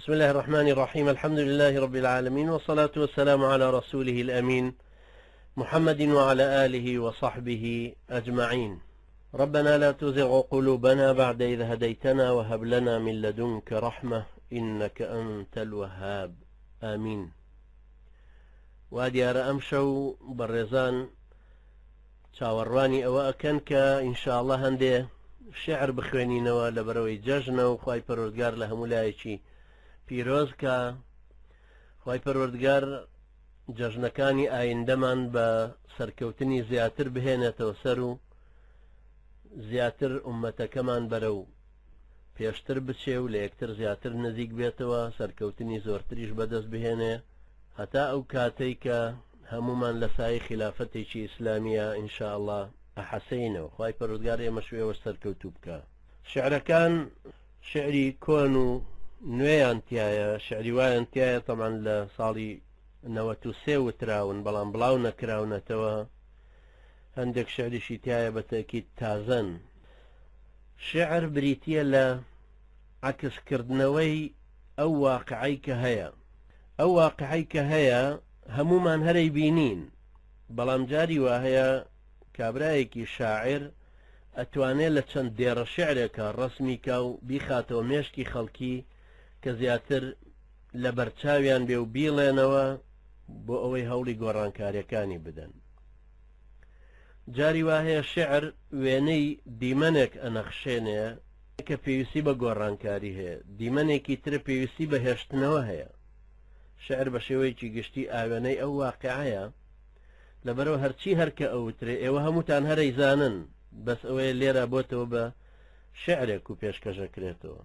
بسم الله الرحمن الرحيم. الحمد لله رب العالمين، والصلاة والسلام على رسوله الأمين محمد وعلى آله وصحبه أجمعين. ربنا لا تزغ قلوبنا بعد إذ هديتنا وهب لنا من لدنك رحمة إنك أنت الوهاب. آمين. واديار أمشو بالرزان چاوەڕوانی ئەوە ئەکەن کە ئینشاءڵڵا هەندێ شعر بخوێنینەوە لە بەرەوەی جەژنە و خوای پەروەردگار لە هەموو لایەکی پیرۆز کە خوای پەروەردگار جەژنەکانی ئایندەمان بە سەرکەوتنی زیاتر بهێنێتەوە سەر و زیاتر ئومەتەکەمان بەرە و پێشتر بچێ و لە یەکتر زیاتر نزیک بێتەوە، سەرکەوتنی زۆرتریش بەدەست بهێنێ هەتا ئەو کاتەی کە هەمومان لە سای خلافەتێکی ئیسلامیە ئینشاءڵڵا ئەحەسەینەوە. خوای پەروەردگار ئێمە شوێوە سەرکەوتوو بکە. شعرەکان شعری کۆن و نوێیان تایە، شعری وایان تایە تەمان لە ساڵی 93 وتراون بەڵام بڵاو نەکراونەتەوە. هەندێک شعریشی تایە بە تەکید تازەن. شعر بریتیە لە عەکسکردنەوەی ئەو واقعەی کە هەیە. ئەو واقعەی کە هەیە هەمومان هەرەی بینین، بەڵام جاری وا هەیە کابرایەکی شاعر ئەتوانێت لە چەند دێڕە شعرێکە ڕسمیکە و بیخاتەوە مێشکی خەڵکی کە زیاتر لە بەرچاویان بێ و بیڵێنەوە بۆ ئەوەی هەوڵی گۆڕانکاریەکانی بدەن. جاری وا هەیە شعر وێنەی دیمەنێک ئەنەخشێنێ کە پێویستی بە گۆڕانکاری هەیە، دیمەنێکی ترە پێویستی بە هێشتنەوە هەیە. شعر بە شێوەیەکی گشتی ئاوێنەی ئەو واقعەیە، لەبەرەوە هەرچی هەرکە ئەوترێ ئێوە هەمووتان هەرەی زانن، بەس ئەوەیە لێرە بۆتەوە بە شعرێک و پێشکەشەکرێتەوە.